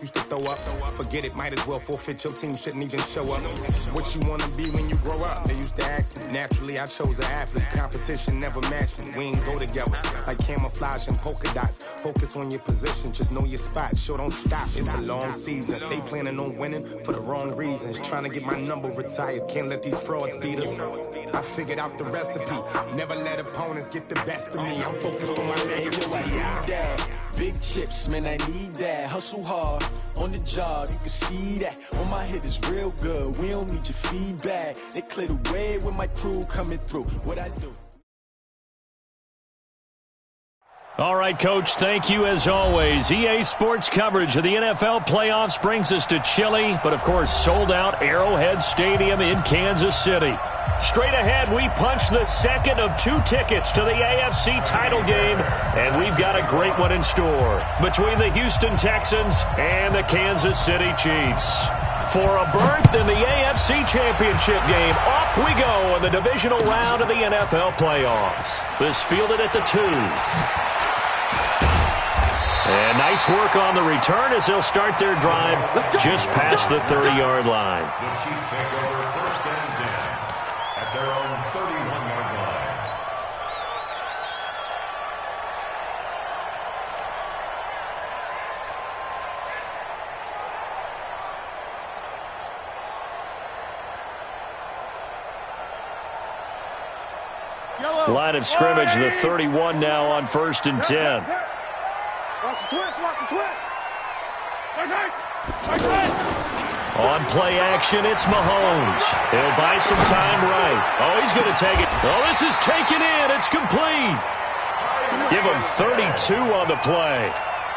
Used to throw up, forget it, might as well forfeit, your team shouldn't even show up. What you wanna be when you grow up? They used to ask me. Naturally, I chose an athlete. Competition never matched me. We ain't go together like camouflage and polka dots. Focus on your position, just know your spot. Sure, don't stop, it's a long season. They planning on winning for the wrong reasons. Trying to get my number retired, can't let these frauds beat us. I figured out the recipe. Never let opponents get the best of me. I'm focused on my legacy. Big chips, man, I need that. Hustle hard on the job, you can see that. On my hit is real good. We don't need your feedback. They clear the way with my crew coming through. What I do. All right, Coach, thank you as always. EA Sports coverage of the NFL playoffs brings us to chilly, but of course sold-out Arrowhead Stadium in Kansas City. Straight ahead, we punch the second of 2 tickets to the AFC title game, and we've got a great one in store between the Houston Texans and the Kansas City Chiefs. For a berth in the AFC Championship game, off we go in the divisional round of the NFL playoffs. This fielded at the 2. And nice work on the return as they'll start their drive just past the 30-yard line. The Chiefs take over first and 10 at their own 31-yard line. Line of scrimmage, the 31 now on first and 10. Watch the twist, watch the twist. On play action, it's Mahomes. He'll buy some time right. Oh, he's going to take it. Oh, this is taken in. It's complete. Give him 32 on the play.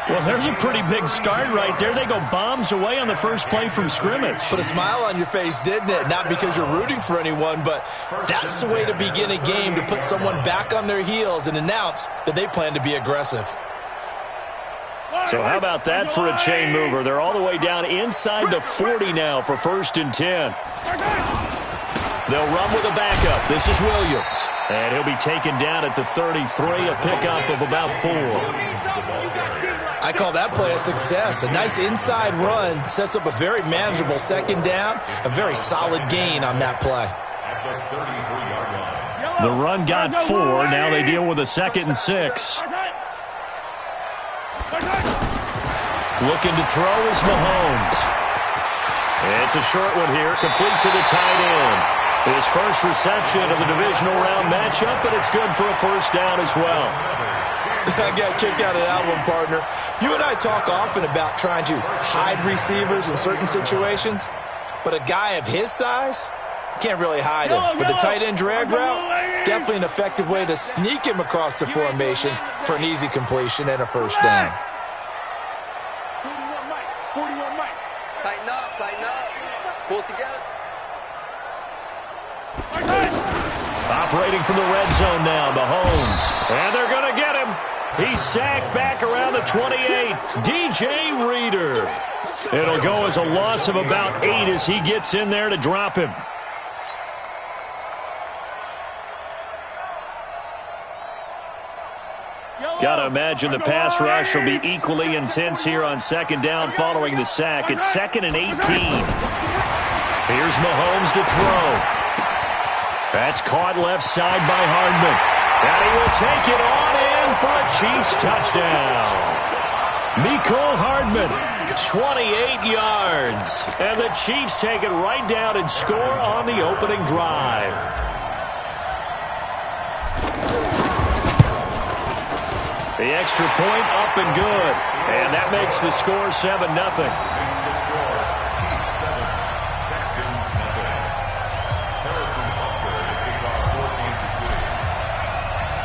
Well, there's a pretty big start right there. They go bombs away on the first play from scrimmage. Put a smile on your face, didn't it? Not because you're rooting for anyone, but that's the way to begin a game, to put someone back on their heels and announce that they plan to be aggressive. So how about that for a chain mover? They're all the way down inside the 40 now for first and 10. They'll run with a backup. This is Williams. And he'll be taken down at the 33, a pickup of about 4. I call that play a success. A nice inside run sets up a very manageable second down. A very solid gain on that play. The run got 4. Now they deal with a 2nd and 6. Looking to throw is Mahomes. It's a short one here, complete to the tight end. His first reception of the divisional round matchup, but it's good for a first down as well. I got a kick out of that one, partner. You and I talk often about trying to hide receivers in certain situations, but a guy of his size can't really hide him. But the tight end drag route, definitely an effective way to sneak him across the formation for an easy completion and a first down. 41 Mike. Tighten up, pull it together. Operating from the red zone now, Mahomes. And they're going to get him. He's sacked back around the 28. DJ Reader. It'll go as a loss of about 8 as he gets in there to drop him. Got to imagine the pass rush will be equally intense here on second down following the sack. It's 2nd and 18. Here's Mahomes to throw. That's caught left side by Hardman. And he will take it on in for a Chiefs touchdown. Mecole Hardman, 28 yards. And the Chiefs take it right down and score on the opening drive. The extra point up and good. And that makes the score 7-0.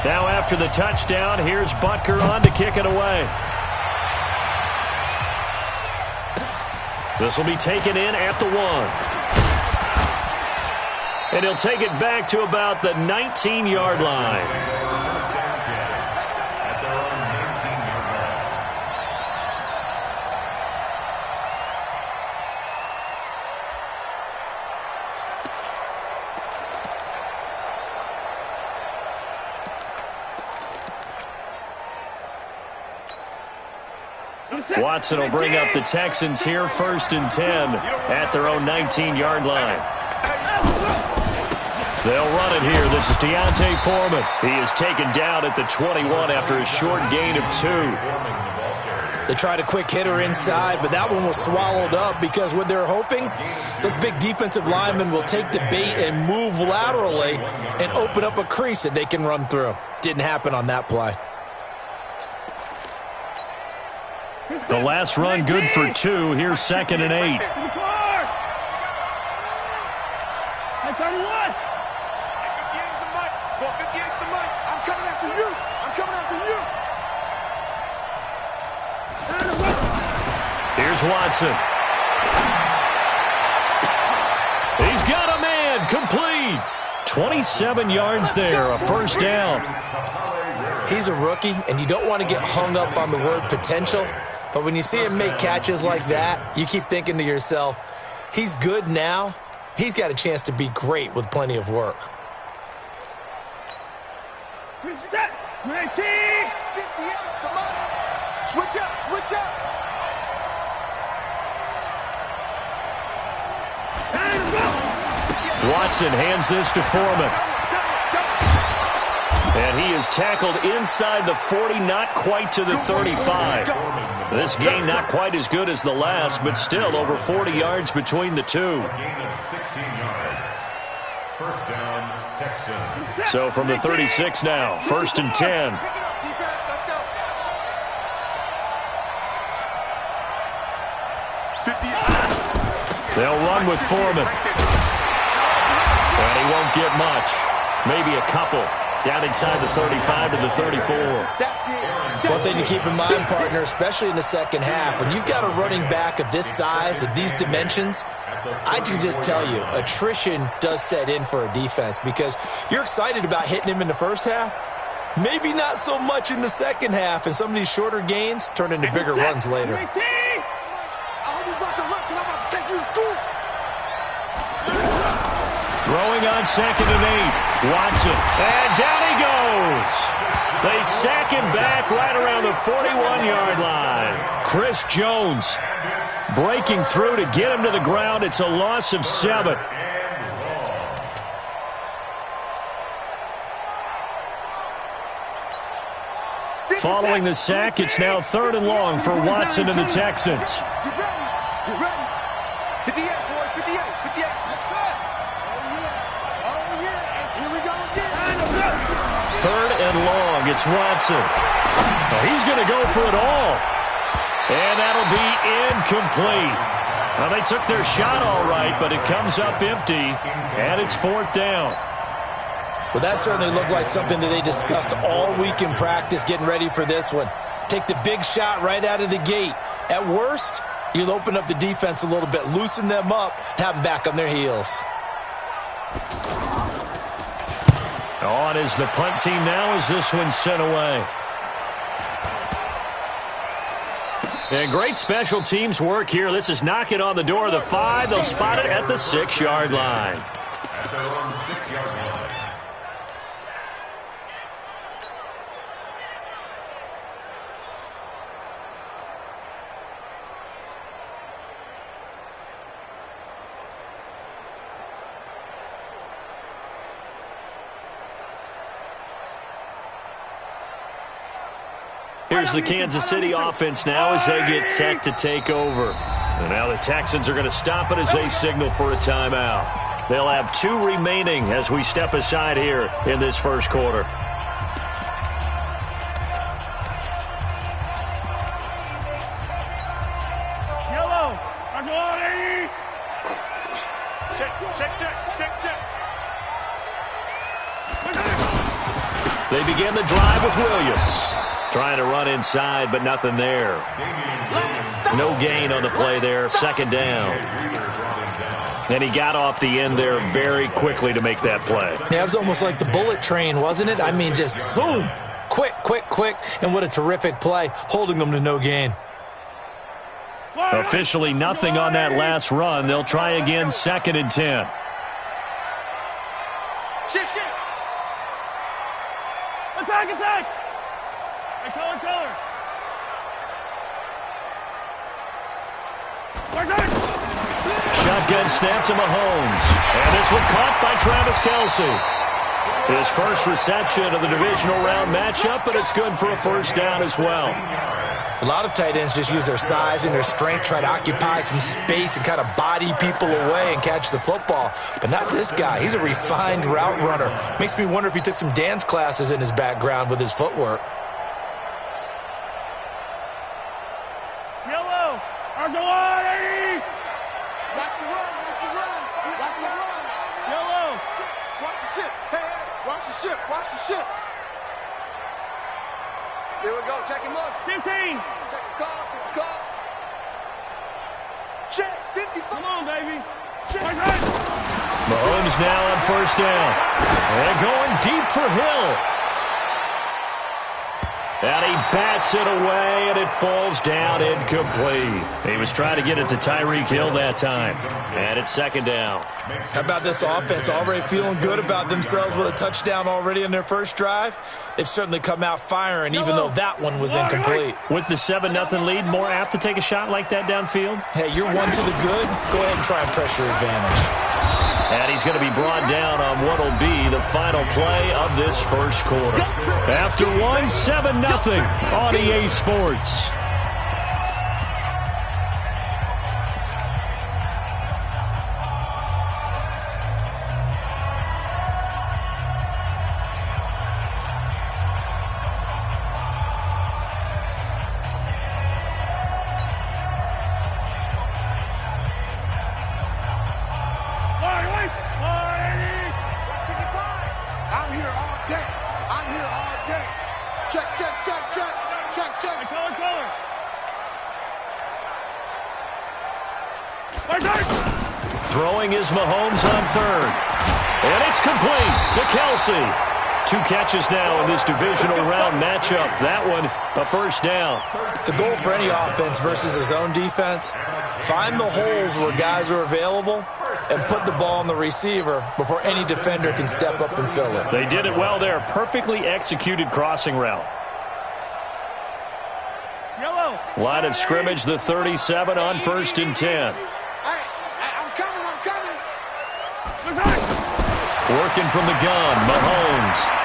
Now after the touchdown, here's Butker on to kick it away. This will be taken in at the 1. And he'll take it back to about the 19-yard line. Watson will bring up the Texans here, 1st and 10 at their own 19-yard line. They'll run it here. This is Deontay Foreman. He is taken down at the 21 after a short gain of 2. They tried a quick hitter inside, but that one was swallowed up because what they're hoping, those big defensive linemen will take the bait and move laterally and open up a crease that they can run through. Didn't happen on that play. The last run good for 2. Here's 2nd and 8. Here's Watson. He's got a man. Complete. 27 yards there. A 1st down. He's a rookie, and you don't want to get hung up on the word potential. But when you see him make catches like that, you keep thinking to yourself, he's good now. He's got a chance to be great with plenty of work. Reset. 19. 58. Come on. Switch up. Switch up. Watson hands this to Foreman. And he is tackled inside the 40, not quite to the 35. This game not quite as good as the last, but still over 40 yards between the two. Gain of 16 yards. 1st down, Texans. So from the 36 now, 1st and 10. They'll run with Foreman. And he won't get much. Maybe a couple. Down inside the 35 to the 34. One thing to keep in mind, partner, especially in the second half, when you've got a running back of this size, of these dimensions, I can just tell you, attrition does set in for a defense because you're excited about hitting him in the first half. Maybe not so much in the second half, and some of these shorter gains turn into bigger runs later. Throwing on 2nd and 8. Watson. And down he goes. They sack him back right around the 41-yard line. Chris Jones breaking through to get him to the ground. It's a loss of 7. Following the sack, it's now 3rd and long for Watson and the Texans. Get ready. 58, boy. 58. 58. That's right. Oh, yeah. Here we go again. 3rd and long. It's Watson. Well, he's going to go for it all. And that'll be incomplete. Well, they took their shot all right, but it comes up empty, and it's 4th down. Well, that certainly looked like something that they discussed all week in practice getting ready for this one. Take the big shot right out of the gate. At worst, you'll open up the defense a little bit, loosen them up, and have them back on their heels. On is the punt team now as this one's sent away. And great special teams work here. This is knocking on the door of the 5. They'll spot it at the 6-yard line. At their own 6-yard line. Here's the Kansas City offense now as they get set to take over. And now the Texans are going to stop it as they signal for a timeout. They'll have 2 remaining as we step aside here in this first quarter. Yellow. Check. They begin the drive with Williams. Trying to run inside, but nothing there. No gain on the play there. 2nd down. And he got off the end there very quickly to make that play. Yeah, it was almost like the bullet train, wasn't it? I mean, just zoom. Quick. And what a terrific play, holding them to no gain. Officially nothing on that last run. They'll try again 2nd and 10. Shit. Attack. Color. Shotgun snap to Mahomes. And this one caught by Travis Kelce. His first reception of the divisional round matchup, but it's good for a first down as well. A lot of tight ends just use their size and their strength, try to occupy some space and kind of body people away and catch the football. But not this guy. He's a refined route runner. Makes me wonder if he took some dance classes in his background with his footwork. Yellow. Arjawani. Watch the run. Watch the run. Watch the run. Yellow. Watch the ship. Hey, watch the ship. Watch the ship. Here we go. Check him out. 15. Check the call. Check the call. Check. 55. Come on, baby. Check. Mahomes now on first down. And going deep for Hill. And he bats it away, and it falls down incomplete. He was trying to get it to Tyreek Hill that time. And it's second down. How about this offense already feeling good about themselves with a touchdown already in their first drive? They've certainly come out firing, even though that one was incomplete. With the 7-0 lead, more apt to take a shot like that downfield? Hey, you're one to the good. Go ahead and try and press your advantage. And he's going to be brought down on what will be the final play of this first quarter. After one, 7-0 on EA Sports. I'm here all day. I'm here all day. Check, check, check, check. Check, check. Color, color. Throwing is Mahomes on third. And it's complete to Kelce. 2 catches now in this divisional round matchup. That one, a first down. The goal for any offense versus a zone defense, find the holes where guys are available and put the ball on the receiver before any defender can step up and fill it. They did it well there. Perfectly executed crossing route. Yellow. Line of scrimmage, the 37 on 1st and 10. Hey, I'm coming, I'm coming. Working from the gun, Mahomes.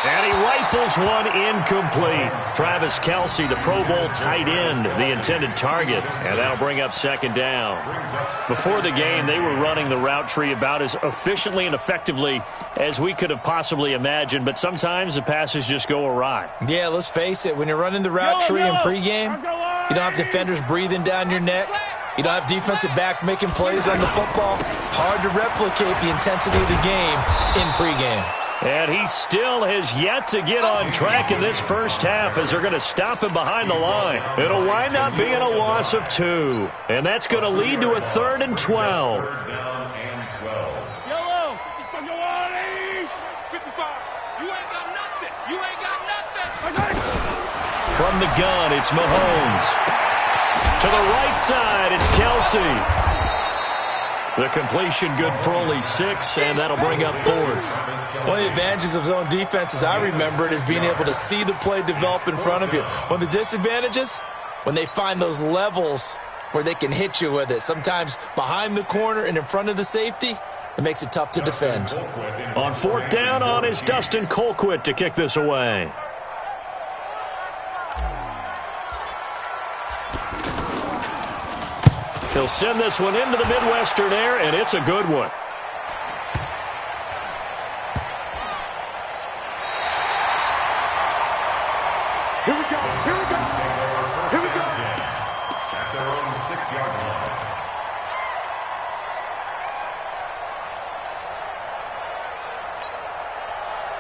And he rifles one incomplete. Travis Kelce, the Pro Bowl tight end, the intended target. And that'll bring up second down. Before the game, they were running the route tree about as efficiently and effectively as we could have possibly imagined. But sometimes the passes just go awry. Yeah, let's face it. When you're running the route tree in pregame, you don't have defenders breathing down your neck. You don't have defensive backs making plays on the football. Hard to replicate the intensity of the game in pregame. And he still has yet to get on track in this first half as they're going to stop him behind the line. It'll wind up being a loss of 2. And that's going to lead to a 3rd and 12. Yellow. 55. You ain't got nothing. You ain't got nothing. From the gun, it's Mahomes. To the right side, it's Kelce. The completion good for only 6, and that'll bring up 4th. One of the advantages of zone defense, as I remember it, is being able to see the play develop in front of you. One of the disadvantages, when they find those levels where they can hit you with it, sometimes behind the corner and in front of the safety, it makes it tough to defend. On 4th down on is Dustin Colquitt to kick this away. He'll send this one into the Midwestern air, and it's a good one. Here we go. Here we go. Here we go. At their own 6-yard line.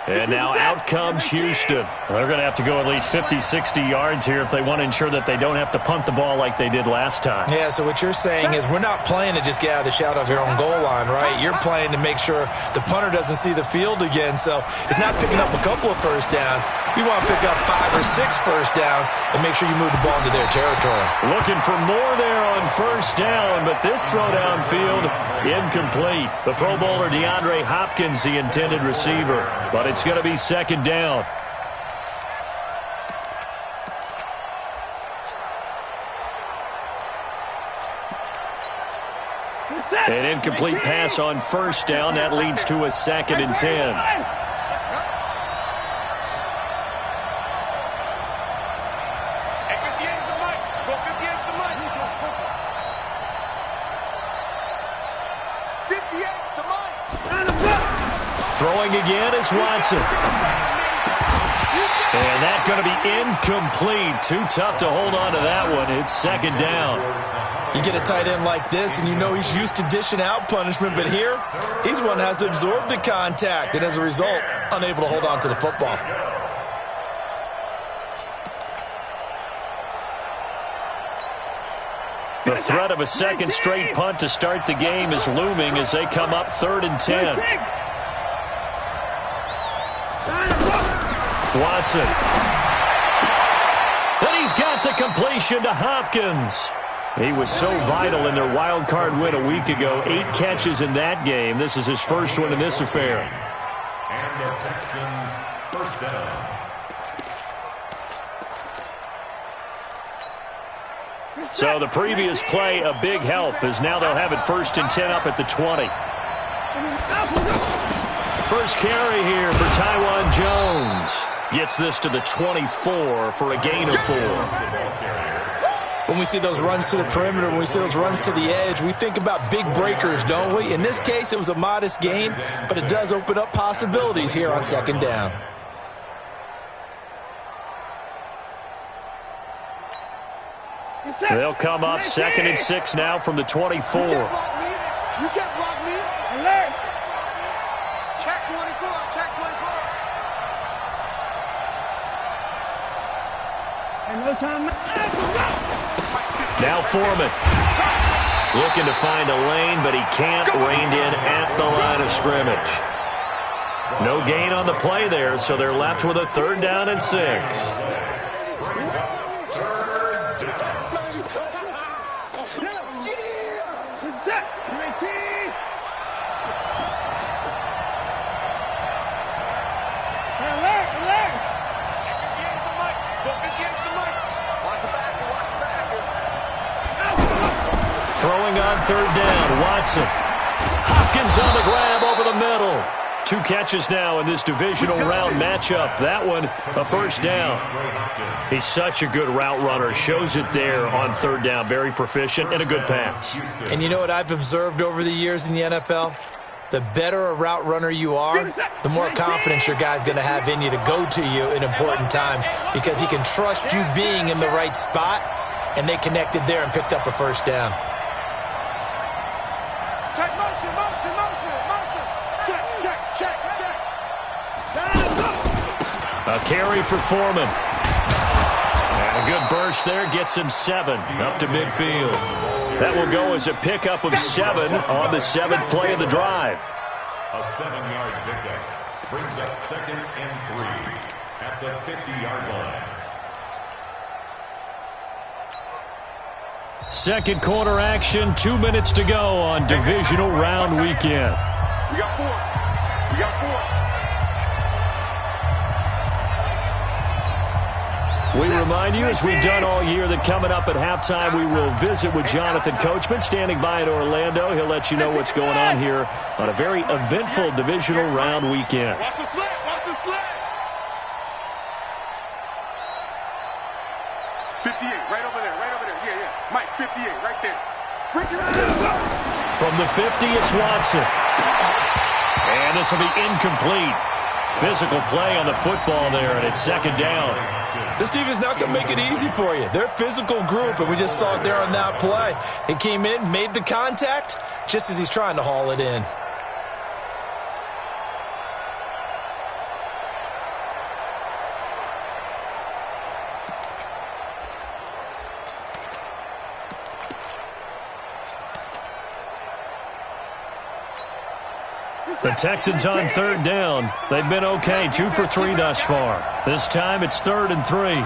And now out comes Houston. They're going to have to go at least 50, 60 yards here if they want to ensure that they don't have to punt the ball like they did last time. Yeah, so what you're saying is we're not playing to just get out of the shadow of your own goal line, right? You're playing to make sure the punter doesn't see the field again. So it's not picking up a couple of first downs. You want to pick up 5 or 6 first downs and make sure you move the ball into their territory. Looking for more there on first down, but this throw downfield incomplete. The Pro Bowler DeAndre Hopkins, the intended receiver, but it's going to be second down. An incomplete pass on first down. That leads to a 2nd and 10. Throwing again is Watson. And that's going to be incomplete. Too tough to hold on to that one. It's 2nd down. You get a tight end like this, and you know he's used to dishing out punishment, but here, he's the one that has to absorb the contact, and as a result, unable to hold on to the football. The threat of a second straight punt to start the game is looming as they come up 3rd and 10. Watson. And he's got the completion to Hopkins. He was so vital in their wild card win a week ago. 8 catches in that game. This is his first one in this affair. And the Texans first down. So the previous play, a big help, as now they'll have it 1st and 10 up at the 20. First carry here for Taiwan Jones. Gets this to the 24 for a gain of 4. When we see those runs to the perimeter, when we see those runs to the edge, we think about big breakers, don't we? In this case, it was a modest gain, but it does open up possibilities here on 2nd down. They'll come up 2nd and 6 now from the 24. You can't block me. Alert. Check 24. Check 24. And no time. Now Foreman. Looking to find a lane, but he can't. Reined in at the line of scrimmage. No gain on the play there, so they're left with a 3rd down and 6. Throwing on 3rd down, Watson. Hopkins on the grab over the middle. 2 catches now in this divisional round matchup. That one, a 1st down. He's such a good route runner. Shows it there on 3rd down. Very proficient and a good pass. And you know what I've observed over the years in the NFL? The better a route runner you are, the more confidence your guy's going to have in you to go to you in important times because he can trust you being in the right spot, and they connected there and picked up a 1st down. Check motion, motion, motion, motion. Check, check, check, check. A carry for Foreman. And a good burst there gets him 7 up to midfield. That will go as a pickup of 7 on the 7th play of the drive. A 7-yard pickup brings up 2nd and 3 at the 50-yard line. Second quarter action, 2 minutes to go on divisional round weekend. We got 4. We got 4. We remind you, as we've done all year, that coming up at halftime, we will visit with Jonathan Coachman, standing by in Orlando. He'll let you know what's going on here on a very eventful divisional round weekend. Watch the slant, watch the slant. 58, right over there, right over there. Yeah, yeah. Mike, 58, right there. Bring it right. From the 50, it's Watson. And this will be incomplete. Physical play on the football there, and it's 2nd down. This team is not going to make it easy for you. They're a physical group, and we just saw it there on that play. He came in, made the contact, just as he's trying to haul it in. The Texans on 3rd down. They've been okay, 2 for 3 thus far. This time it's 3rd and 3.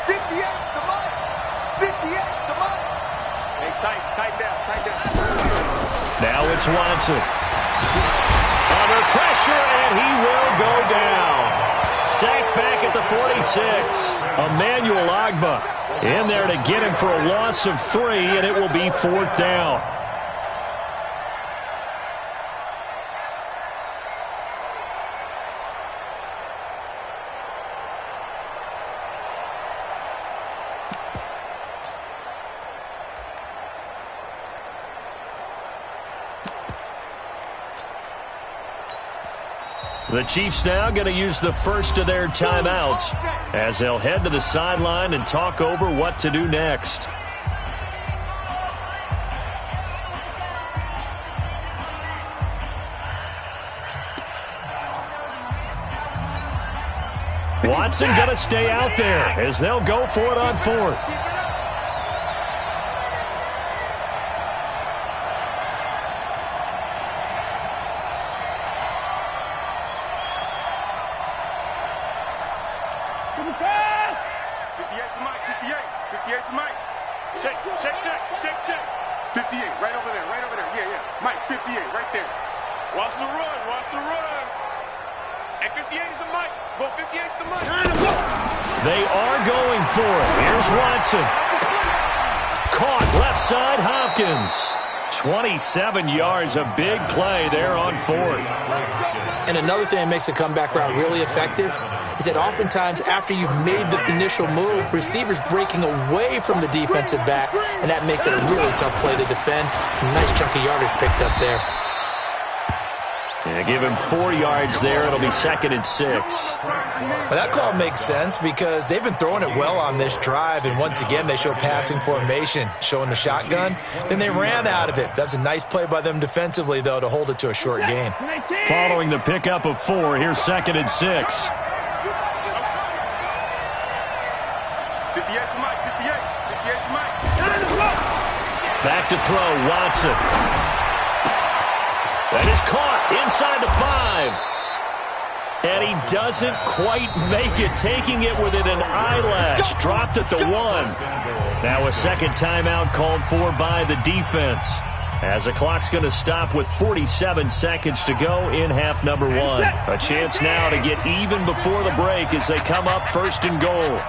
58 to Mike. 58 to Mike. Hey, tighten down, tighten down. Now it's Watson. Under pressure, and he will go down. Sacked back at the 46. Emmanuel Ogbah in there to get him for a loss of 3, and it will be 4th down. The Chiefs now going to use the first of their timeouts as they'll head to the sideline and talk over what to do next. Watson going to stay out there as they'll go for it on 4th. They are going for it. Here's Watson. Caught left side, Hopkins. 27 yards, a big play there on 4th. And another thing that makes the comeback route really effective is that oftentimes after you've made the initial move, receivers breaking away from the defensive back, and that makes it a really tough play to defend. A nice chunk of yardage picked up there. Yeah, give him 4 yards there. It'll be 2nd and 6. Well, that call makes sense because they've been throwing it well on this drive, and once again they show passing formation, showing the shotgun. Then they ran out of it. That's a nice play by them defensively, though, to hold it to a short gain. Following the pickup of 4, here's 2nd and 6. 58 to Mike, 58 to Mike. Back to throw, Watson. That is caught inside the 5. And he doesn't quite make it, taking it within an eyelash. Dropped at the 1. Now a second timeout called for by the defense, as the clock's going to stop with 47 seconds to go in half number 1. A chance now to get even before the break as they come up 1st and goal.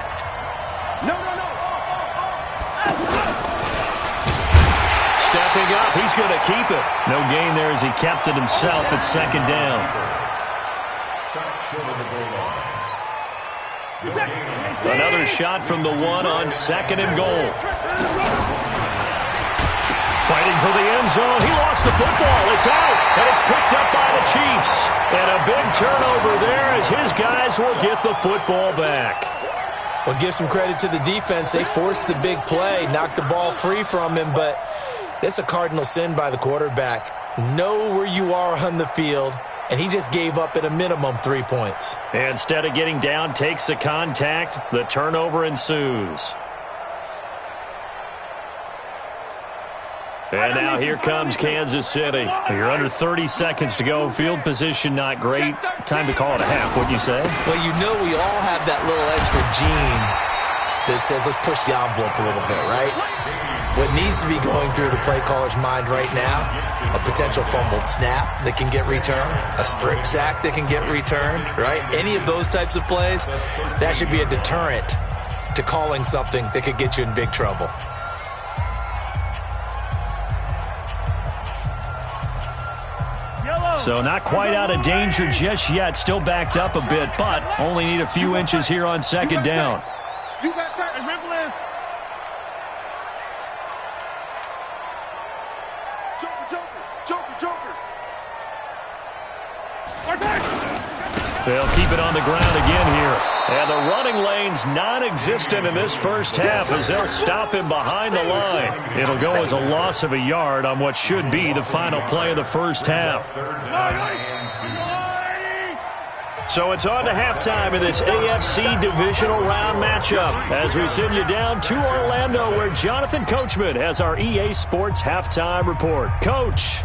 Stepping up, he's going to keep it. No gain there as he kept it himself at 2nd down. Another shot from the 1 on 2nd and goal. Fighting for the end zone. He lost the football. It's out, and it's picked up by the Chiefs. And a big turnover there as his guys will get the football back. Well, give some credit to the defense. They forced the big play, knocked the ball free from him, but it's a cardinal sin by the quarterback. Know where you are on the field, and he just gave up at a minimum 3 points. Instead of getting down, takes the contact. The turnover ensues. And now here comes Kansas City. You're under 30 seconds to go. Field position not great. Time to call it a half, wouldn't you say? Well, you know we all have that little extra gene that says let's push the envelope a little bit, right? What needs to be going through the play caller's mind right now, a potential fumbled snap that can get returned, a strip sack that can get returned, right? Any of those types of plays, that should be a deterrent to calling something that could get you in big trouble. So not quite out of danger just yet. Still backed up a bit, but only need a few inches here on 2nd down. You got time. Remember this. Joker. They'll keep it on the ground again here. And the running lane's non-existent in this first half as they'll stop him behind the line. It'll go as a loss of a yard on what should be the final play of the first half. So it's on to halftime in this AFC divisional round matchup as we send you down to Orlando where Jonathan Coachman has our EA Sports halftime report. Coach.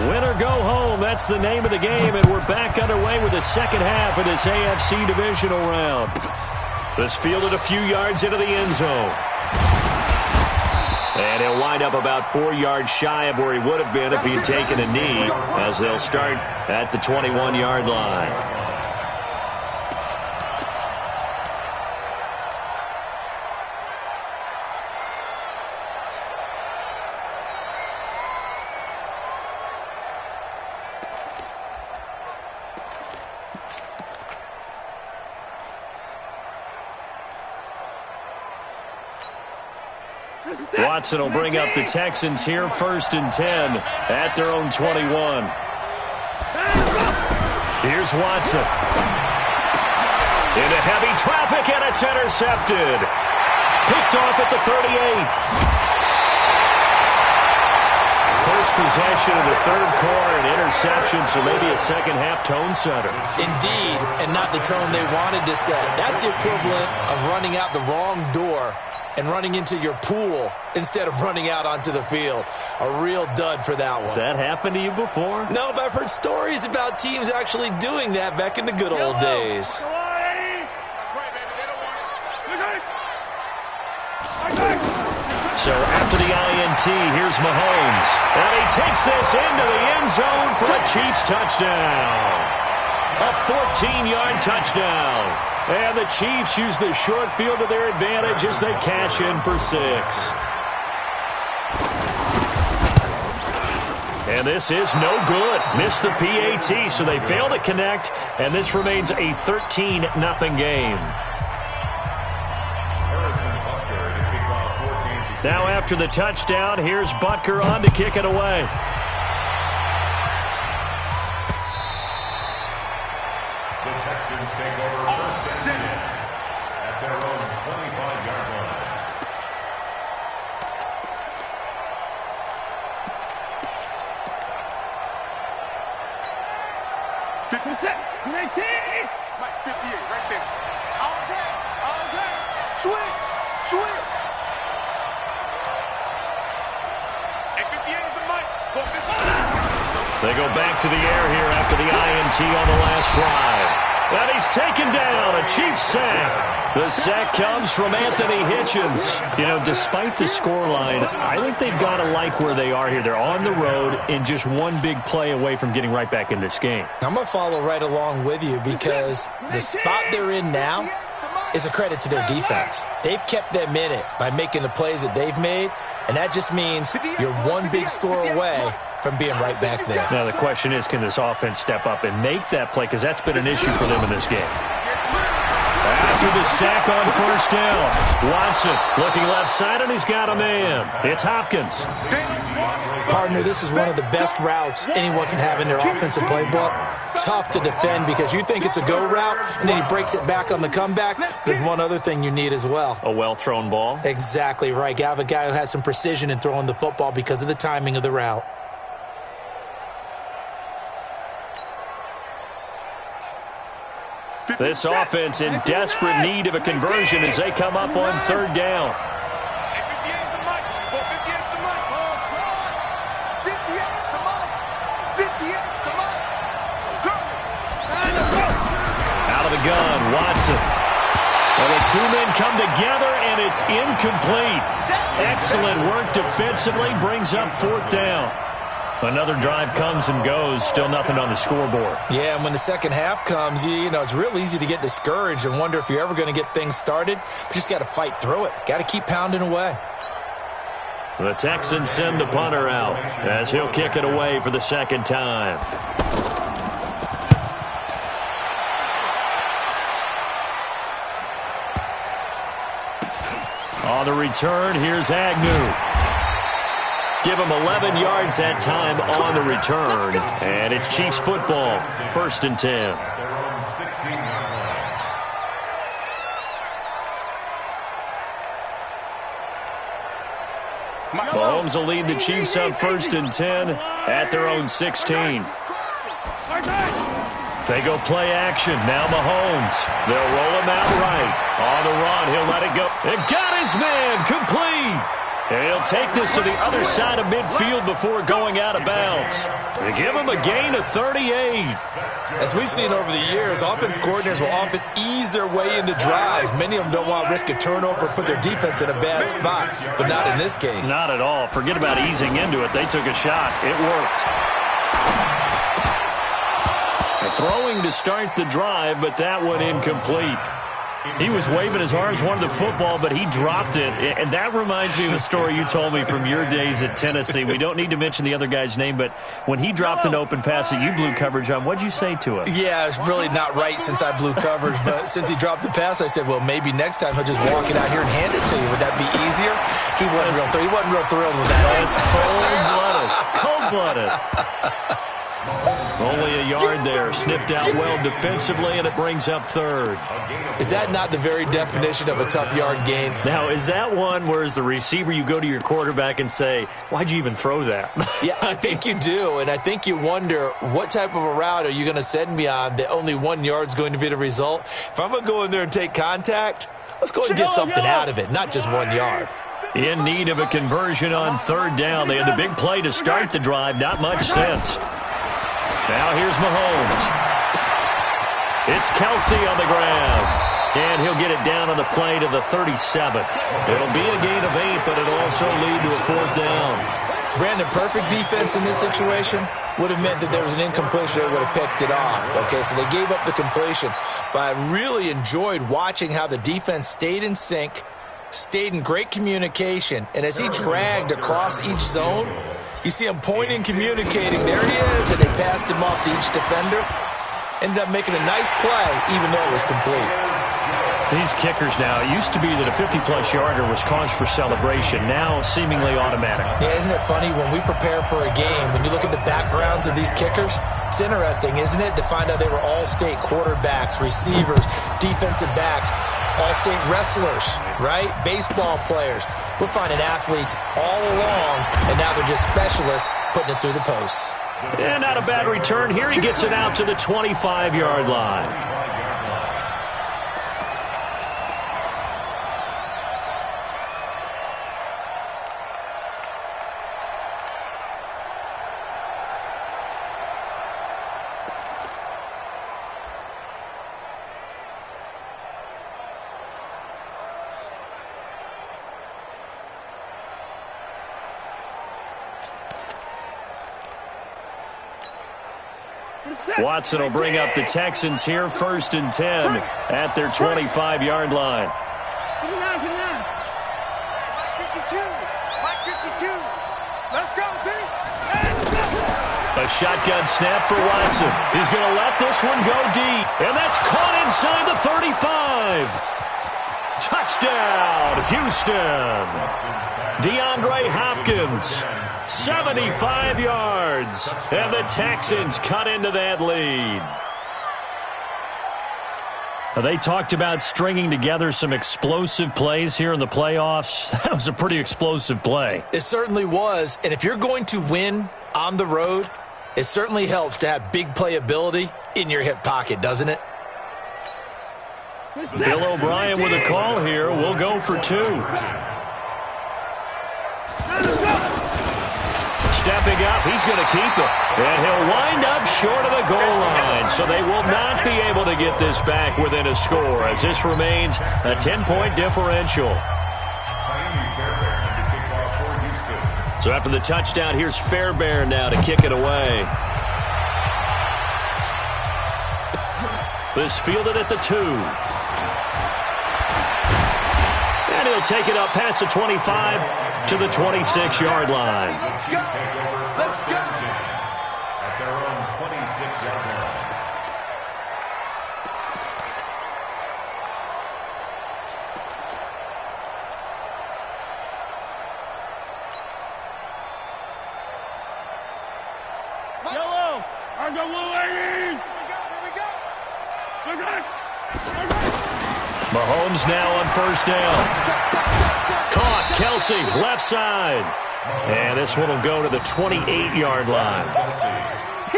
Winner go home. That's the name of the game, and we're back underway with the second half of this AFC divisional round. This fielded a few yards into the end zone. And he'll wind up about 4 yards shy of where he would have been if he had taken a knee, as they'll start at the 21-yard line. Watson will bring up the Texans here, 1st and 10 at their own 21. Here's Watson. Into heavy traffic, and it's intercepted. Picked off at the 38. First possession of the third quarter, an interception, so maybe a second-half tone setter. Indeed, and not the tone they wanted to set. That's the equivalent of running out the wrong door and running into your pool instead of running out onto the field. A real dud for that one. Has that happened to you before? No, but I've heard stories about teams actually doing that back in the good old days. That's right, baby. They don't want it. So after the INT, here's Mahomes. And he takes this into the end zone for a Chiefs touchdown. A 14-yard touchdown. And the Chiefs use the short field to their advantage as they cash in for 6. And this is no good. Missed the PAT, so they fail to connect, and this remains a 13-0 game. Now after the touchdown, here's Butker on to kick it away. The Texans take over 1st and 10 at their own 25-yard line. Mike, 58, right there. All day. Switch. And 58 is a Mike. They go back to the air here after the INT on the last drive. And he's taken down, a Chiefs sack. The sack comes from Anthony Hitchens. You know, despite the scoreline, I think they've got to like where they are here. They're on the road and just one big play away from getting right back in this game. I'm going to follow right along with you because the spot they're in now is a credit to their defense. They've kept them in it by making the plays that they've made, and that just means you're one big score away from being right back there. Now the question is, can this offense step up and make that play? Because that's been an issue for them in this game. After the sack on 1st down, Watson looking left side, and he's got a man. It's Hopkins. Partner, this is one of the best routes anyone can have in their offensive playbook. Tough to defend because you think it's a go route, and then he breaks it back on the comeback. There's one other thing you need as well. A well-thrown ball? Exactly right. You have a guy who has some precision in throwing the football because of the timing of the route. This offense in desperate need of a conversion as they come up on 3rd down. Out of the gun, Watson. And the two men come together, and it's incomplete. Excellent work defensively, brings up 4th down. Another drive comes and goes, still nothing on the scoreboard. Yeah, and when the second half comes, you know, it's real easy to get discouraged and wonder if you're ever going to get things started. You just got to fight through it. Got to keep pounding away. The Texans send the punter out as he'll kick it away for the second time. On the return, here's Agnew. Give him 11 yards that time on the return. And it's Chiefs football, 1st and 10. Mahomes will lead the Chiefs up 1st and 10 at their own 16. They go play action. Now Mahomes. They'll roll him out right. On the run, he'll let it go. And got his man complete. And he'll take this to the other side of midfield before going out of bounds. They give him a gain of 38. As we've seen over the years, offense coordinators will often ease their way into drives. Many of them don't want to risk a turnover or put their defense in a bad spot, but not in this case. Not at all. Forget about easing into it. They took a shot. It worked. Throwing to start the drive, but that one incomplete. He was waving his arms, wanted the football, but he dropped it. And that reminds me of a story you told me from your days at Tennessee. We don't need to mention the other guy's name, but when he dropped an open pass that you blew coverage on, what'd you say to him? Yeah, it's really not right since I blew coverage, but since he dropped the pass, I said, well, maybe next time he'll just walk it out here and hand it to you. Would that be easier? He wasn't real thrilled with that. It's cold-blooded. Cold-blooded. Only a yard there. Sniffed out well defensively, and it brings up third. Is that not the very definition of a tough yard gain? Now, is that one where as the receiver you go to your quarterback and say, why'd you even throw that? Yeah, I think you do, and I think you wonder what type of a route are you going to send me on that only 1 yard's going to be the result? If I'm going to go in there and take contact, let's go ahead and get something out of it, not just 1 yard. In need of a conversion on third down. They had the big play to start the drive. Not much sense. Now here's Mahomes. It's Kelsey on the ground. And he'll get it down on the play to the 37. It'll be a gain of 8, but it'll also lead to a fourth down. Brandon, perfect defense in this situation would have meant that there was an incompletion. They would have picked it off. Okay, so they gave up the completion. But I really enjoyed watching how the defense stayed in sync, stayed in great communication, and as he dragged across each zone, you see him pointing, communicating. There he is, and they passed him off to each defender. Ended up making a nice play, even though it was complete. These kickers now, it used to be that a 50-plus yarder was cause for celebration. Now, seemingly automatic. Yeah, isn't it funny? When we prepare for a game, when you look at the backgrounds of these kickers, it's interesting, isn't it, to find out they were all-state quarterbacks, receivers, defensive backs, all-state wrestlers, right? Baseball players. We're finding athletes all along, and now they're just specialists putting it through the posts. And not a bad return. Here he gets it out to the 25-yard line. Watson will bring up the Texans here, 1st and 10 at their 25-yard line. Let's go, team. A shotgun snap for Watson. He's going to let this one go deep. And that's caught inside the 35. Touchdown, Houston. DeAndre Hopkins. 75 yards, and the Texans cut into that lead. They talked about stringing together some explosive plays here in the playoffs. That was a pretty explosive play. It certainly was, and if you're going to win on the road, it certainly helps to have big playability in your hip pocket, doesn't it? Bill O'Brien with a call here. We'll go for 2. Stepping up, he's going to keep it. And he'll wind up short of the goal line. So they will not be able to get this back within a score as this remains a 10-point differential. So after the touchdown, here's Fairbairn now to kick it away. This fielded at the 2. And he'll take it up past the 25 to the 26-yard line. Let's go. At their own 26-yard line. Yellow. On the blue ladies. Here we go. Mahomes now on 1st down. Caught, Kelsey, left side. And this one will go to the 28-yard line.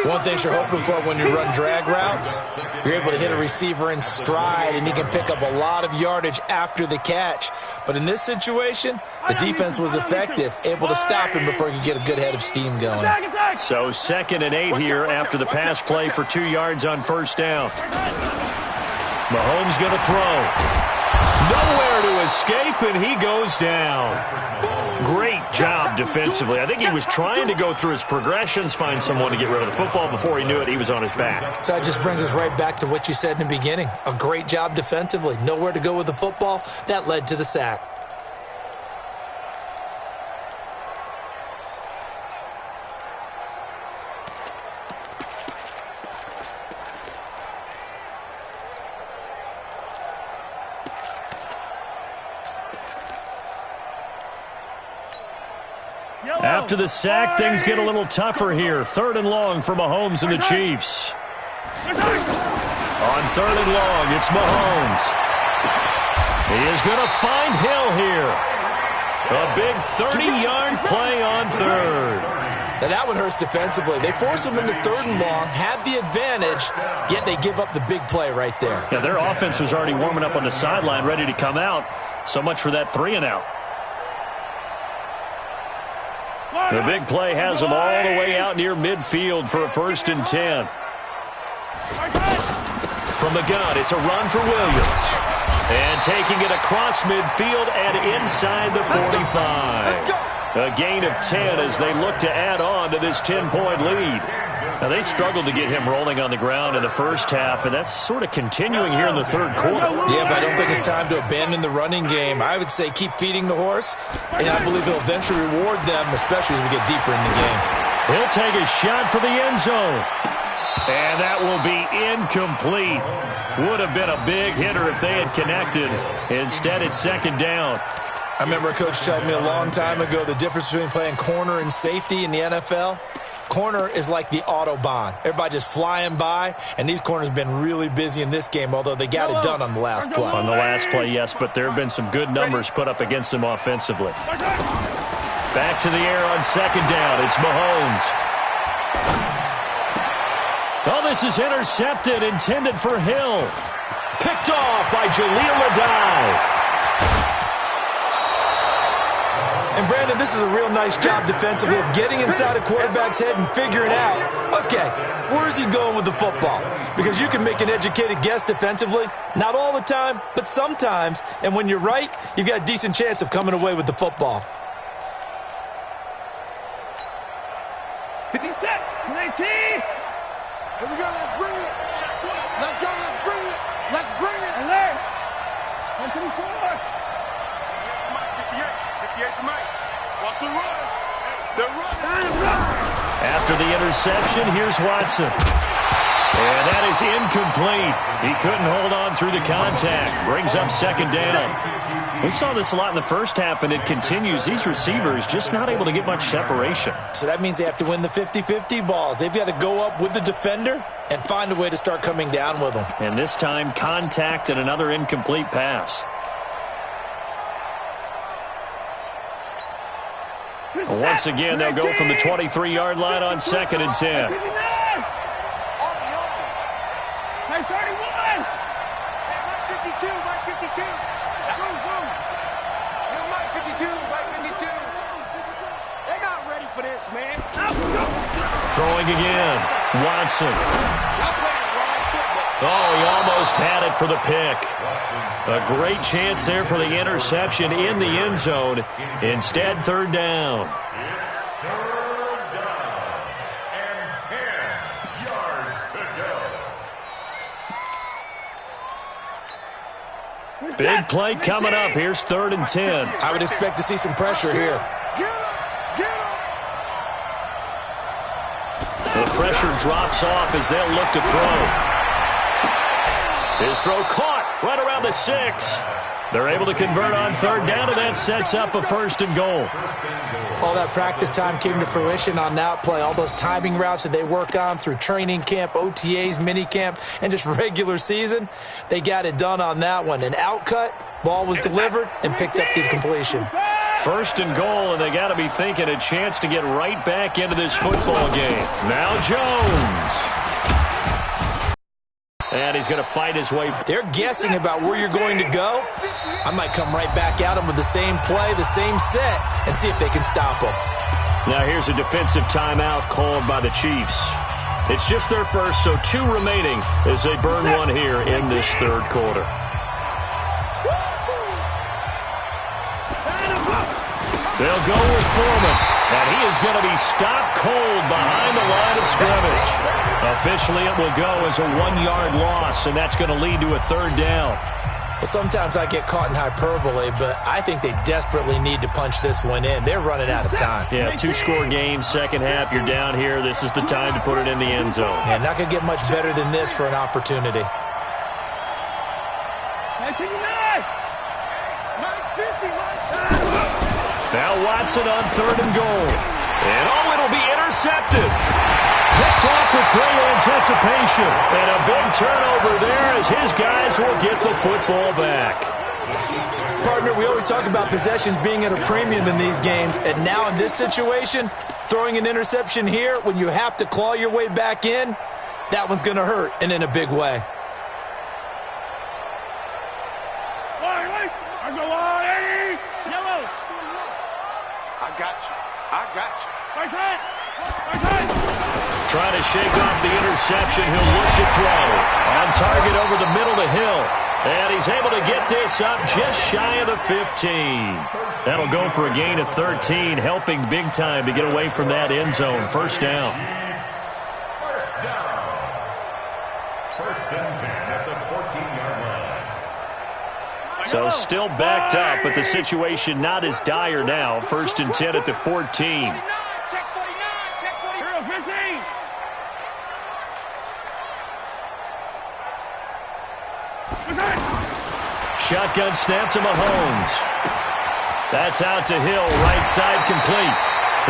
One thing you're hoping for when you run drag routes, you're able to hit a receiver in stride, and he can pick up a lot of yardage after the catch. But in this situation, the defense was effective, able to stop him before he could get a good head of steam going. So 2nd and 8 here after the pass play for 2 yards on first down. Mahomes going to throw. Nowhere to escape, and he goes down. Great job defensively. I think he was trying to go through his progressions, find someone to get rid of the football. Before he knew it, he was on his back. So that just brings us right back to what you said in the beginning. A great job defensively. Nowhere to go with the football. That led to the sack. After the sack, things get a little tougher here. 3rd and long for Mahomes and the Chiefs. On 3rd and long, it's Mahomes. He is going to find Hill here. A big 30-yard play on 3rd. Now that one hurts defensively. They force him into 3rd and long, had the advantage, yet they give up the big play right there. Yeah, their offense was already warming up on the sideline, ready to come out. So much for that 3-and-out. The big play has them all the way out near midfield for a 1st and 10. From the gun, it's a run for Williams. And taking it across midfield and inside the 45. A gain of 10 as they look to add on to this 10-point lead. Now, they struggled to get him rolling on the ground in the first half, and that's sort of continuing here in the 3rd quarter. Yeah, but I don't think it's time to abandon the running game. I would say keep feeding the horse, and I believe it'll eventually reward them, especially as we get deeper in the game. He'll take a shot for the end zone. And that will be incomplete. Would have been a big hitter if they had connected. Instead, it's 2nd down. I remember a coach telling me a long time ago the difference between playing corner and safety in the NFL. Corner is like the Autobahn. Everybody just flying by, and these corners have been really busy in this game, although they got it done on the last play. On the last play, yes, but there have been some good numbers put up against them offensively. Back to the air on 2nd down. It's Mahomes. Oh, this is intercepted, intended for Hill. Picked off by Jaleel Adai. And, Brandon, this is a real nice job defensively of getting inside a quarterback's head and figuring out, okay, where's he going with the football? Because you can make an educated guess defensively, not all the time, but sometimes. And when you're right, you've got a decent chance of coming away with the football. 50 set, 19. Here we go, let's bring it. Let's go, let's bring it. Let's bring it. And there. 124. 58 to Mike. Watch the run. The run. After the interception, here's Watson. And that is incomplete. He couldn't hold on through the contact. Brings up 2nd down. We saw this a lot in the first half, and it continues. These receivers just not able to get much separation. So that means they have to win the 50-50 balls. They've got to go up with the defender and find a way to start coming down with them. And this time, contact and another incomplete pass. Once again, they'll go from the 23-yard line on 2nd and 10. Hey, 31. Mike 52, Mike 52. Boom, boom. Mike 52, Mike 52. They're not ready for this, man. Throwing again. Watson. Oh, he almost had it for the pick. A great chance there for the interception in the end zone. Instead, 3rd down. Third down and 10 yards to go. Big play coming up. Here's 3rd and 10. I would expect to see some pressure here. The pressure drops off as they'll look to throw. His throw caught right around the 6. They're able to convert on 3rd down, and that sets up a 1st and goal. All that practice time came to fruition on that play. All those timing routes that they work on through training camp, OTAs, minicamp, and just regular season, they got it done on that one. An outcut, ball was delivered, and picked up the completion. First and goal, and they got to be thinking a chance to get right back into this football game. Now Jones. And he's going to fight his way. They're guessing about where you're going to go. I might come right back at them with the same play, the same set, and see if they can stop them. Now here's a defensive timeout called by the Chiefs. It's just their first, so 2 remaining as they burn one here in this third quarter. They'll go with Foreman, and he is going to be stopped cold behind the line of scrimmage. Officially, it will go as a 1-yard loss, and that's going to lead to a third down. Well, sometimes I get caught in hyperbole, but I think they desperately need to punch this one in. They're running out of time. Yeah, 2-score game, second half, you're down here. This is the time to put it in the end zone. Yeah, not going to get much better than this for an opportunity. Now Watson on third and goal. And it'll be intercepted. Picked off with great anticipation. And a big turnover there as his guys will get the football back. Partner, we always talk about possessions being at a premium in these games. And now in this situation, throwing an interception here when you have to claw your way back in, that one's going to hurt, and in a big way. Trying to shake off the interception. He'll look to throw. On target over the middle to Hill. And he's able to get this up just shy of the 15. That'll go for a gain of 13, helping big time to get away from that end zone. First down. First and 10 at the 14-yard line. So still backed up, but the situation not as dire now. First and 10 at the 14. Shotgun snap to Mahomes. That's out to Hill, right side complete.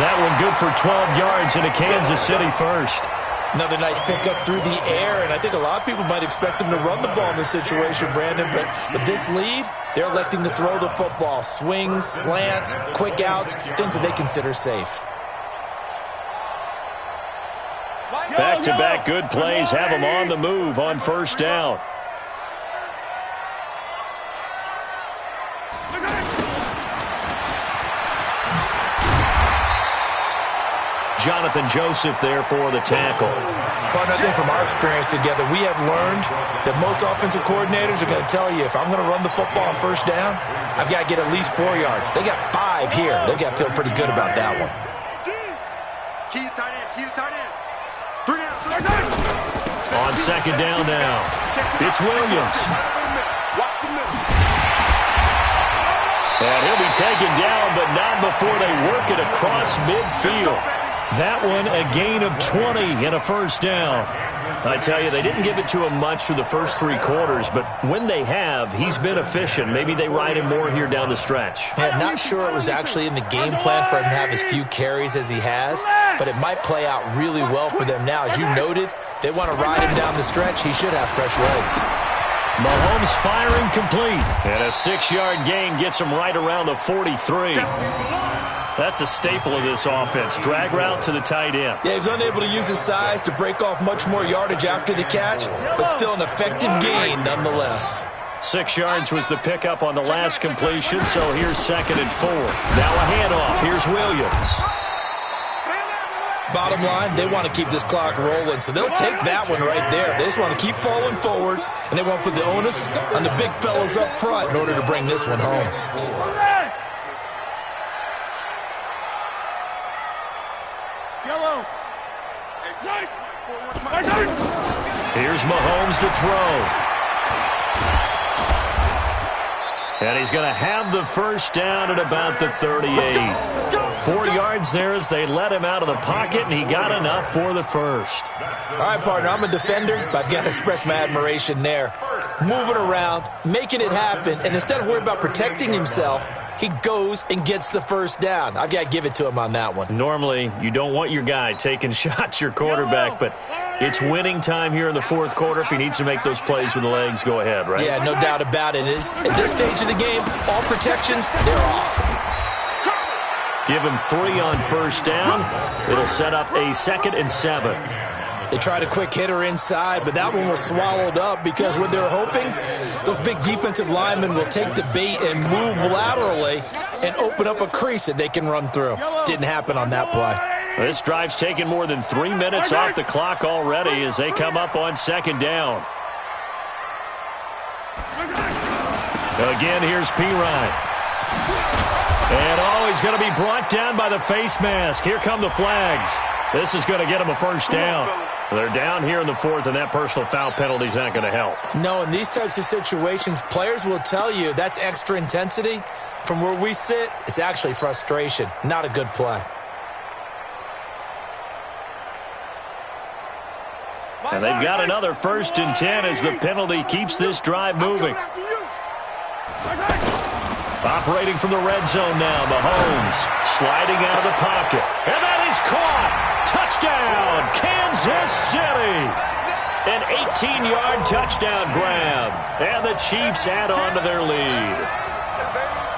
That one good for 12 yards into Kansas City first. Another nice pickup through the air, and I think a lot of people might expect them to run the ball in this situation, Brandon, but with this lead, they're electing to throw the football. Swings, slants, quick outs, things that they consider safe. Back-to-back good plays have them on the move on first down. Jonathan Joseph there for the tackle. But I think from our experience together, we have learned that most offensive coordinators are going to tell you, if I'm going to run the football on first down, I've got to get at least 4 yards. They got 5 here. They've got to feel pretty good about that one. Key tight end, key tight end. 3 down. On second down now, it's Williams. Watch the middle. And he'll be taken down, but not before they work it across midfield. That one, a gain of 20 and a first down. I tell you, they didn't give it to him much through the first 3 quarters, but when they have, he's been efficient. Maybe they ride him more here down the stretch. Yeah, not sure it was actually in the game plan for him to have as few carries as he has, but it might play out really well for them now. As you noted, they want to ride him down the stretch. He should have fresh legs. Mahomes firing complete. And a 6-yard gain gets him right around the 43. That's a staple of this offense. Drag route to the tight end. Yeah, he was unable to use his size to break off much more yardage after the catch, but still an effective gain nonetheless. 6 yards was the pickup on the last completion, so here's second and 4. Now a handoff. Here's Williams. Bottom line, they want to keep this clock rolling, so they'll take that one right there. They just want to keep falling forward, and they want to put the onus on the big fellas up front in order to bring this one home. Here's Mahomes to throw. And he's going to have the first down at about the 38. 4 yards there as they let him out of the pocket, and he got enough for the first. All right, partner, I'm a defender, but I've got to express my admiration there. Moving around, making it happen, and instead of worrying about protecting himself, he goes and gets the first down. I've got to give it to him on that one. Normally, you don't want your guy taking shots, your quarterback, but it's winning time here in the fourth quarter. If he needs to make those plays with the legs, go ahead, right? Yeah, no doubt about it. At this stage of the game, all protections, they're off. Give him 3 on first down. It'll set up a 2nd and 7. They tried a quick hitter inside, but that one was swallowed up because what they're hoping, those big defensive linemen will take the bait and move laterally and open up a crease that they can run through. Didn't happen on that play. This drive's taken more than 3 minutes off the clock already as they come up on 2nd down. Again, here's Pirine. And he's going to be brought down by the face mask. Here come the flags. This is going to get him a first down. They're down here in the 4th, and that personal foul penalty is not going to help. No, in these types of situations, players will tell you that's extra intensity. From where we sit, it's actually frustration. Not a good play. And they've got another 1st and 10 as the penalty keeps this drive moving. Operating from the red zone now, Mahomes sliding out of the pocket. And that is caught. Touchdown, Kansas City. An 18-yard touchdown grab. And the Chiefs add on to their lead.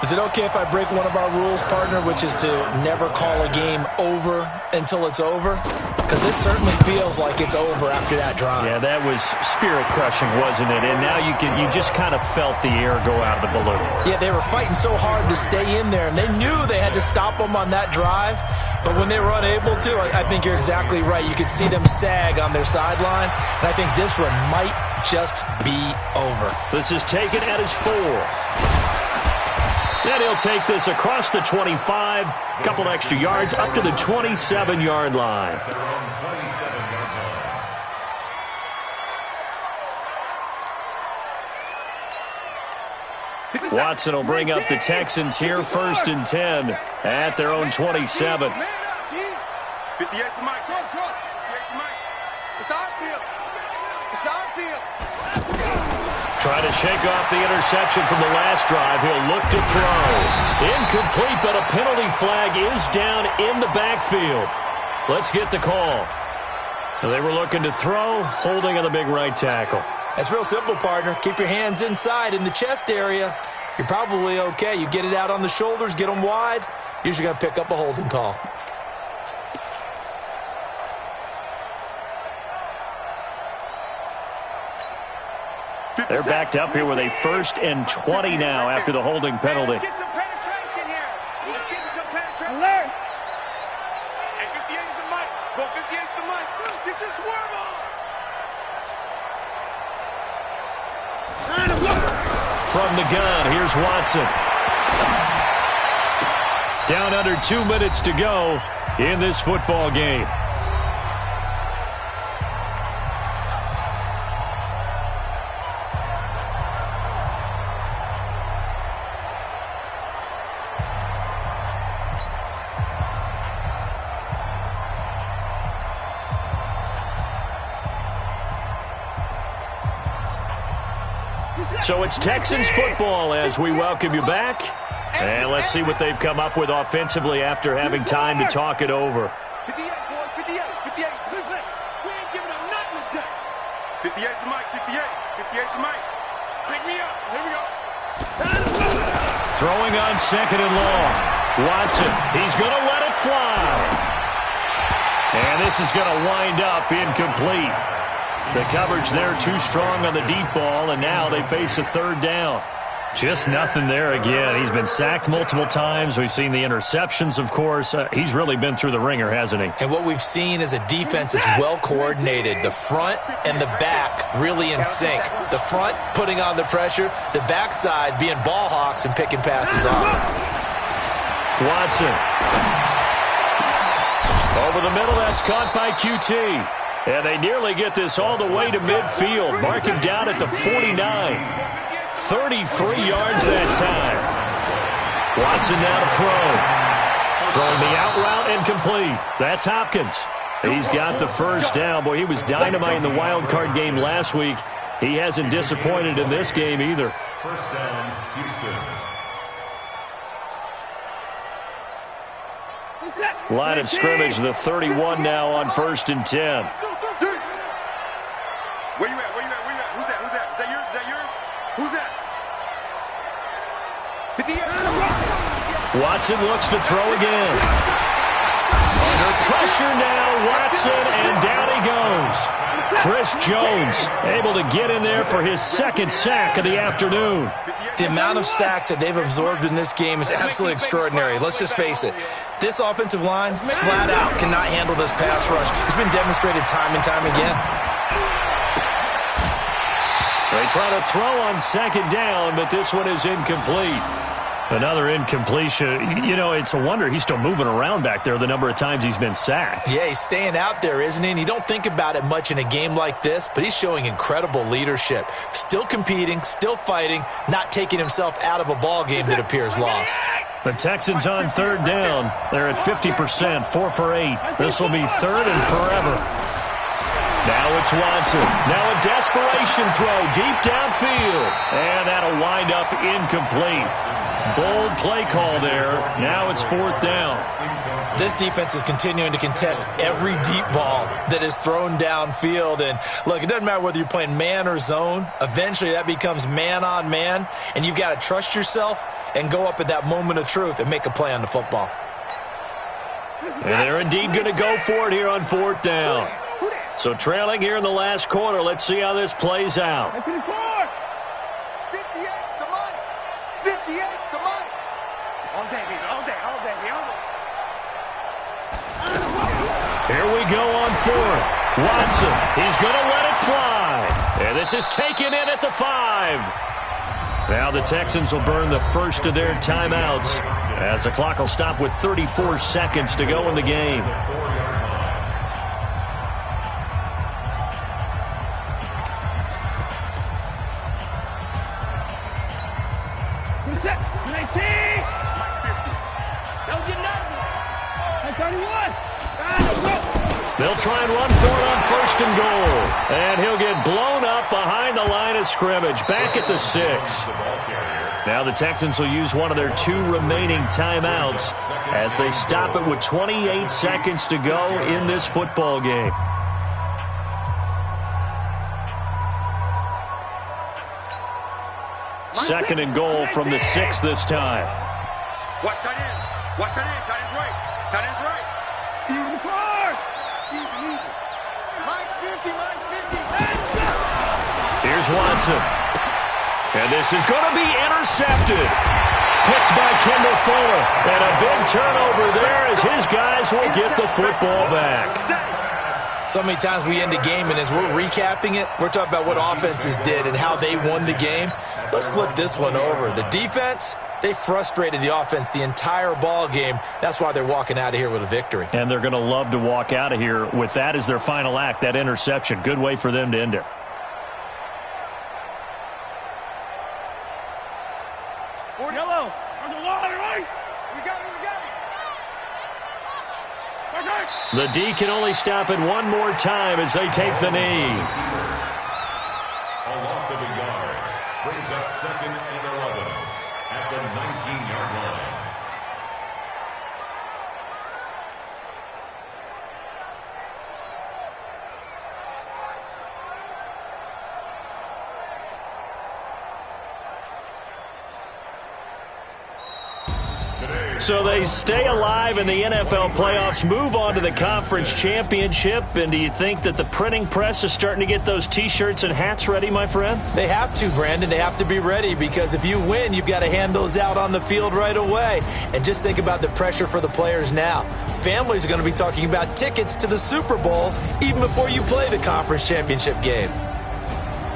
Is it okay if I break one of our rules, partner, which is to never call a game over until it's over? Because this certainly feels like it's over after that drive. Yeah, that was spirit-crushing, wasn't it? And now you just kind of felt the air go out of the balloon. Yeah, they were fighting so hard to stay in there, and they knew they had to stop them on that drive. But when they were unable to, I think you're exactly right. You could see them sag on their sideline, and I think this one might just be over. This is taken at his 4. And he'll take this across the 25, couple extra yards up to the 27-yard line. Watson will bring up the Texans here, 1st and 10 at their own 27. 58 to Mike. It's our field. It's our field. Trying to shake off the interception from the last drive. He'll look to throw. Incomplete, but a penalty flag is down in the backfield. Let's get the call. They were looking to throw, holding on the big right tackle. That's real simple, partner. Keep your hands inside in the chest area. You're probably okay. You get it out on the shoulders, get them wide. Usually going to pick up a holding call. They're backed up here with a 1st and 20 now after the holding penalty. Let's get some penetration here. Let's get some penetration. Alert. And 58 is the mic. Go 58 is the mic. Get your swerve on. From the gun, here's Watson. Down under 2 minutes to go in this football game. So it's Texans football as we welcome you back. And let's see what they've come up with offensively after having time to talk it over. 58, boys, 58, 58. Listen, we ain't giving up nothing today. 58 to Mike, 58, 58 to Mike. Pick me up. Here we go. Throwing on 2nd and long. Watson, he's going to let it fly. And this is going to wind up incomplete. The coverage there too strong on the deep ball, and now they face a 3rd down. Just nothing there again. He's been sacked multiple times. We've seen the interceptions, of course. He's really been through the ringer, hasn't he? And what we've seen is a defense that's well coordinated. The front and the back really in sync. The front putting on the pressure, the backside being ball hawks and picking passes off. Watson. Over the middle, that's caught by QT. And they nearly get this all the way to midfield. Mark him down at the 49. 33 yards that time. Watson now to throw. Throwing the out route and complete. That's Hopkins. He's got the first down. Boy, he was dynamite in the wild card game last week. He hasn't disappointed in this game either. First down, Houston. Line of scrimmage, the 31 now on 1st and 10. Where you at? Where you at? Where you at? Who's that? Who's that? Is that yours? Is that yours? Who's that? 58. Watson looks to throw again. Under pressure now, Watson, and down he goes. Chris Jones able to get in there for his second sack of the afternoon. The amount of sacks that they've absorbed in this game is absolutely extraordinary. Let's just face it. This offensive line, flat out, cannot handle this pass rush. It's been demonstrated time and time again. They try to throw on second down, but this one is incomplete. Another incompletion. You know, it's a wonder he's still moving around back there the number of times he's been sacked. Yeah, he's staying out there, isn't he? And you don't think about it much in a game like this, but he's showing incredible leadership. Still competing, still fighting, not taking himself out of a ball game that appears lost. The Texans on third down. They're at 50%, 4 for 8. This will be third and forever. Now it's Watson. Now a desperation throw deep downfield. And that'll wind up incomplete. Bold play call there. Now it's fourth down. This defense is continuing to contest every deep ball that is thrown downfield. And, look, it doesn't matter whether you're playing man or zone. Eventually that becomes man on man. And you've got to trust yourself and go up at that moment of truth and make a play on the football. And they're indeed going to go for it here on fourth down. So trailing here in the last quarter. Let's see how this plays out. 58's the money. 58's the money. All day, baby. All day, all day, all day. Here we go on fourth. Watson, he's going to let it fly. And this is taken in at the 5. Now the Texans will burn the first of their timeouts as the clock will stop with 34 seconds to go in the game. They'll try and run for it on first and goal. And he'll get blown up behind the line of scrimmage, back at the 6. Now the Texans will use one of their 2 remaining timeouts as they stop it with 28 seconds to go in this football game. Second and goal from the 6 this time. Watch tight end. Watch tight end. Tight end's right. Tight end's right. Even card. Even. Mike's 50. Mike's 50. Here's Watson. And this is going to be intercepted. Picked by Kendall Fuller. And a big turnover there as his guys will get the football back. So many times we end a game, and as we're recapping it, we're talking about what offenses did and how they won the game. Let's flip this one over. The defense, they frustrated the offense the entire ball game. That's why they're walking out of here with a victory. And they're going to love to walk out of here with that as their final act, that interception. Good way for them to end it. Yellow. There's a line, right? We got it. The D can only stop it one more time as they take the knee. A loss of a yard brings up second and 11 at the 19-yard line. So they stay alive in the NFL playoffs, move on to the conference championship. And do you think that the printing press is starting to get those T-shirts and hats ready, my friend? They have to, Brandon. They have to be ready because if you win, you've got to hand those out on the field right away. And just think about the pressure for the players now. Families are going to be talking about tickets to the Super Bowl even before you play the conference championship game.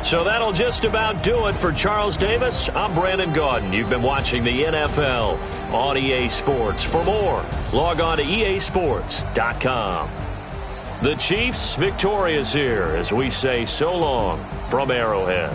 So that'll just about do it for Charles Davis. I'm Brandon Gaudin. You've been watching the NFL on EA Sports. For more, log on to easports.com. The Chiefs victorious here as we say so long from Arrowhead.